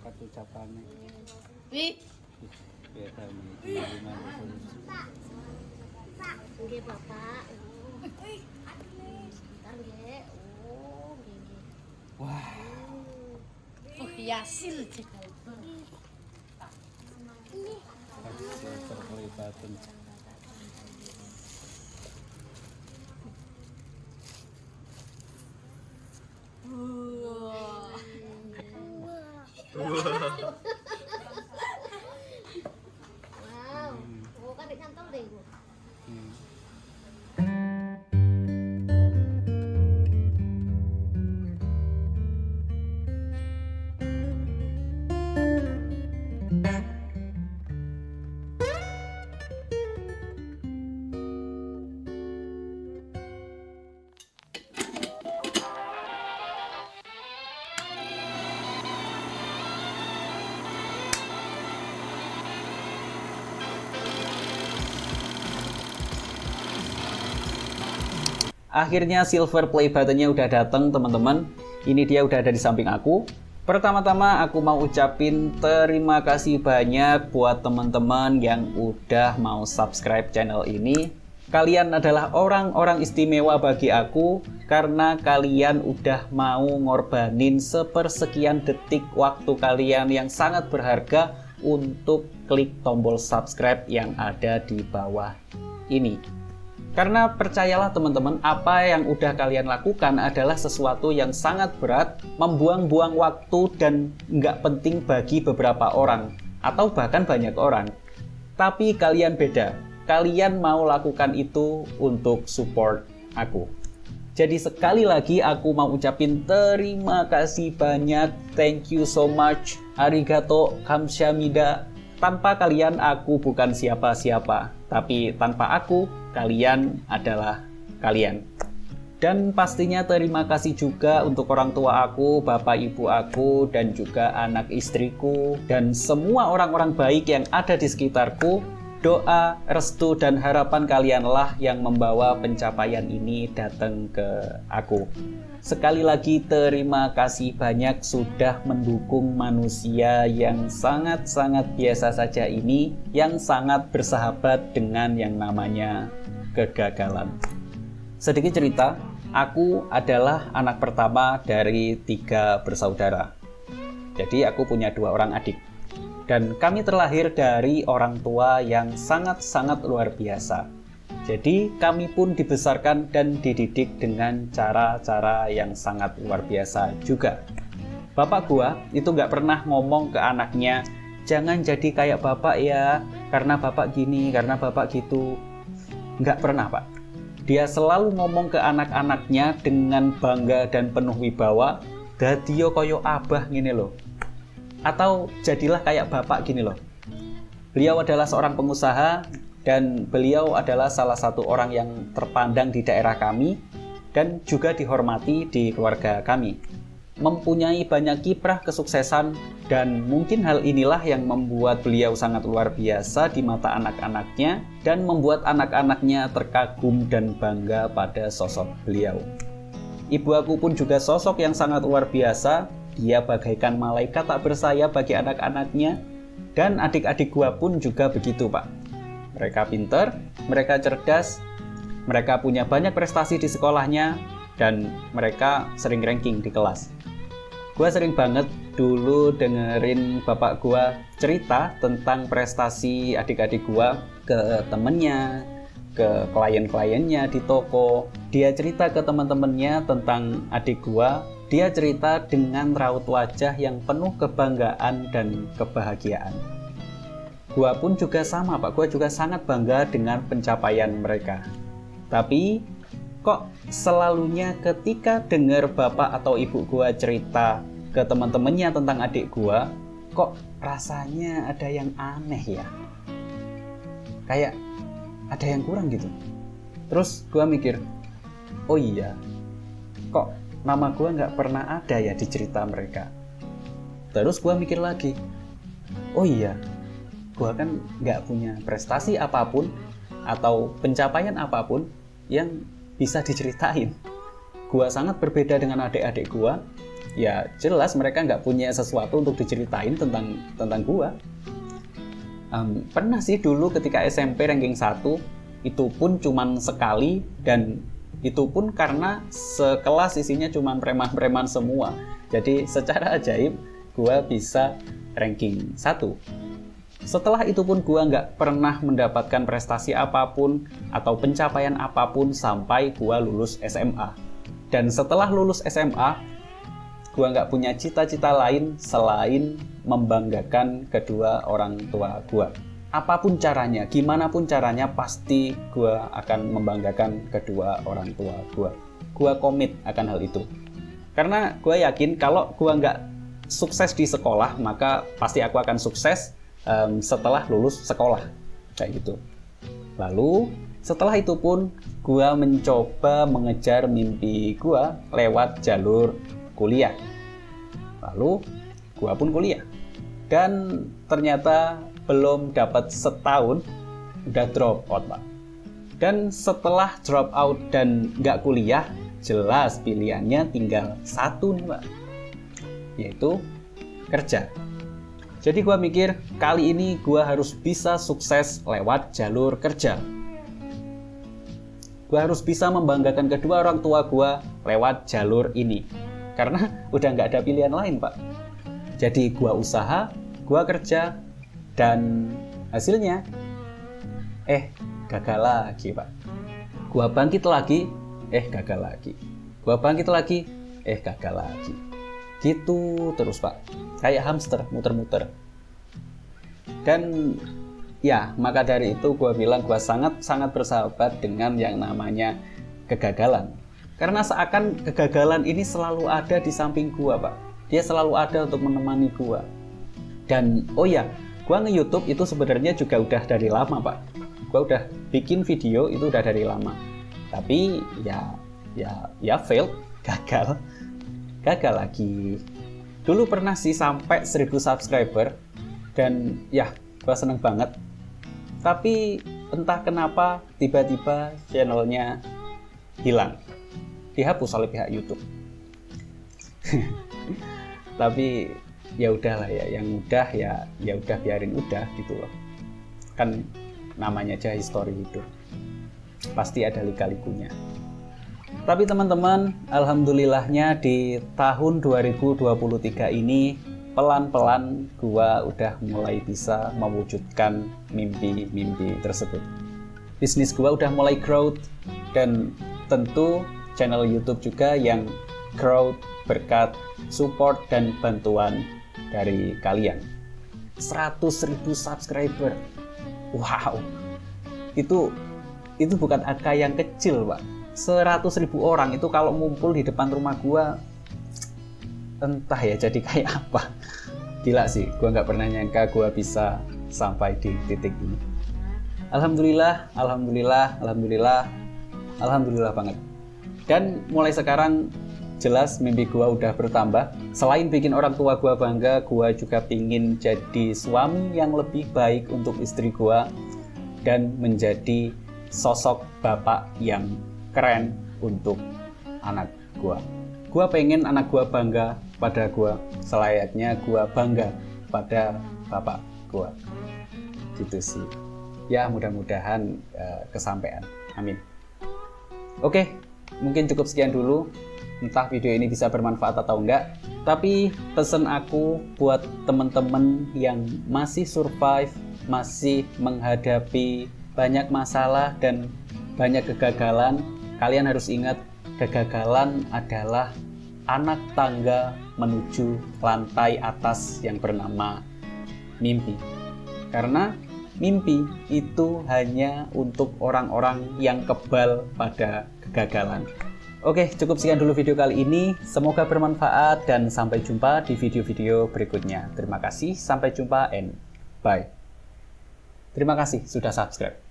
Kartu ucapannya. Wih. Ya tahu nih. Oke Bapak. Bentar nggih. Oh, nggih. Wah. Oh, Yasin cekal. Silver play button. Wow. Oh, kan dikantong deh, Bu. Akhirnya silver play buttonnya udah datang teman-teman. Ini dia udah ada di samping aku. Pertama-tama aku mau ucapin terima kasih banyak buat teman-teman yang udah mau subscribe channel ini. Kalian adalah orang-orang istimewa bagi aku karena kalian udah mau ngorbanin sepersekian detik waktu kalian yang sangat berharga untuk klik tombol subscribe yang ada di bawah ini. Karena percayalah teman-teman, apa yang udah kalian lakukan adalah sesuatu yang sangat berat, membuang-buang waktu dan nggak penting bagi beberapa orang, atau bahkan banyak orang. Tapi kalian beda, kalian mau lakukan itu untuk support aku. Jadi sekali lagi aku mau ucapin terima kasih banyak, thank you so much, arigato, kamsahamnida. Tanpa kalian aku bukan siapa-siapa, tapi tanpa aku kalian adalah kalian. Dan pastinya terima kasih juga untuk orang tua aku, bapak ibu aku, dan juga anak istriku, dan semua orang-orang baik yang ada di sekitarku. Doa, restu, dan harapan kalianlah yang membawa pencapaian ini datang ke aku. Sekali lagi terima kasih banyak sudah mendukung manusia yang sangat-sangat biasa saja ini, yang sangat bersahabat dengan yang namanya kegagalan. Sedikit cerita, aku adalah anak pertama dari 3 bersaudara. Jadi aku punya 2 orang adik. Dan kami terlahir dari orang tua yang sangat-sangat luar biasa. Jadi kami pun dibesarkan dan dididik dengan cara-cara yang sangat luar biasa juga. Bapak gua itu nggak pernah ngomong ke anaknya, jangan jadi kayak bapak ya, karena bapak gini, karena bapak gitu. Nggak pernah, Pak. Dia selalu ngomong ke anak-anaknya dengan bangga dan penuh wibawa, dadiyo koyo abah gini loh. Atau jadilah kayak bapak gini loh. Beliau adalah seorang pengusaha dan beliau adalah salah satu orang yang terpandang di daerah kami dan juga dihormati di keluarga kami. Mempunyai banyak kiprah kesuksesan dan mungkin hal inilah yang membuat beliau sangat luar biasa di mata anak-anaknya dan membuat anak-anaknya terkagum dan bangga pada sosok beliau. Ibu aku pun juga sosok yang sangat luar biasa. Dia bagaikan malaikat tak bersayap bagi anak-anaknya, dan adik-adik gua pun juga begitu, Pak. Mereka pintar, mereka cerdas, mereka punya banyak prestasi di sekolahnya, dan mereka sering ranking di kelas. Gua sering banget dulu dengerin bapak gua cerita tentang prestasi adik-adik gua ke temennya, ke klien-kliennya di toko. Dia cerita ke teman-temannya tentang adik gua. Dia cerita dengan raut wajah yang penuh kebanggaan dan kebahagiaan. Gua pun juga sama, Pak. Gua juga sangat bangga dengan pencapaian mereka. Tapi kok selalunya ketika dengar bapak atau ibu gua cerita ke teman-temannya tentang adik gua, kok rasanya ada yang aneh ya? Kayak ada yang kurang gitu. Terus gua mikir, oh iya, kok nama gue nggak pernah ada ya di cerita mereka. Terus gue mikir lagi, oh iya, gue kan nggak punya prestasi apapun atau pencapaian apapun yang bisa diceritain. Gua sangat berbeda dengan adik-adik gua. Ya jelas mereka nggak punya sesuatu untuk diceritain tentang gua. Pernah sih dulu ketika SMP ranking 1, itu pun cuman sekali, dan itu pun karena sekelas isinya cuman preman-preman semua. Jadi secara ajaib gua bisa ranking 1. Setelah itu pun gua nggak pernah mendapatkan prestasi apapun atau pencapaian apapun sampai gua lulus SMA. Dan setelah lulus SMA, gua nggak punya cita-cita lain selain membanggakan kedua orang tua gua. Apapun caranya, gimana pun caranya, pasti gua akan membanggakan kedua orang tua gua. Gua komit akan hal itu. Karena gua yakin kalau gua nggak sukses di sekolah, maka pasti aku akan sukses setelah lulus sekolah. Kayak gitu. Lalu setelah itu pun gua mencoba mengejar mimpi gua lewat jalur kuliah. Lalu gua pun kuliah. Dan ternyata belum dapat setahun udah drop out, Pak. Dan setelah drop out dan nggak kuliah, jelas pilihannya tinggal satu nih, Pak. Yaitu kerja. Jadi gua mikir kali ini gua harus bisa sukses lewat jalur kerja. Gua harus bisa membanggakan kedua orang tua gua lewat jalur ini. Karena udah nggak ada pilihan lain, Pak. Jadi gua usaha, gua kerja, dan hasilnya gagal lagi, Pak. Gua bangkit lagi, gagal lagi. Gua bangkit lagi, gagal lagi. Gitu terus, Pak. Kayak hamster muter-muter. Dan ya, maka dari itu gua bilang gua sangat-sangat bersahabat dengan yang namanya kegagalan. Karena seakan kegagalan ini selalu ada di samping gua, Pak. Dia selalu ada untuk menemani gua. Dan oh ya, gua nge-YouTube itu sebenarnya juga udah dari lama, Pak. Gua udah bikin video itu udah dari lama. Tapi ya fail, gagal lagi. Dulu pernah sih sampai 1000 subscriber dan ya gua seneng banget. Tapi entah kenapa tiba-tiba channelnya hilang, dihapus oleh pihak YouTube. Tapi ya udahlah ya, yang udah ya udah biarin udah gitu loh. Kan namanya aja histori hidup. Pasti ada lika-likunya. Tapi teman-teman, alhamdulillahnya di tahun 2023 ini pelan-pelan gua udah mulai bisa mewujudkan mimpi-mimpi tersebut. Bisnis gua udah mulai growth, dan tentu channel YouTube juga yang growth berkat support dan bantuan dari kalian. 100.000 subscriber. Wow. Itu bukan angka yang kecil, Pak. 100.000 orang itu kalau ngumpul di depan rumah gua, entah ya jadi kayak apa. Gila sih, gua nggak pernah nyangka gua bisa sampai di titik ini. Alhamdulillah banget. Dan mulai sekarang jelas mimpi gua udah bertambah. Selain bikin orang tua gua bangga, gua juga pingin jadi suami yang lebih baik untuk istri gua dan menjadi sosok bapak yang keren untuk anak gua. Gua pengen anak gua bangga pada gua selayaknya gua bangga pada bapak gua. Gitu sih. Ya mudah-mudahan kesampaian. Amin. Oke, mungkin cukup sekian dulu. Entah video ini bisa bermanfaat atau enggak. Tapi pesan aku buat teman-teman yang masih survive, masih menghadapi banyak masalah dan banyak kegagalan, kalian harus ingat, kegagalan adalah anak tangga menuju lantai atas yang bernama mimpi. Karena mimpi itu hanya untuk orang-orang yang kebal pada kegagalan. Oke, cukup sekian dulu video kali ini. Semoga bermanfaat dan sampai jumpa di video-video berikutnya. Terima kasih, sampai jumpa and bye. Terima kasih sudah subscribe.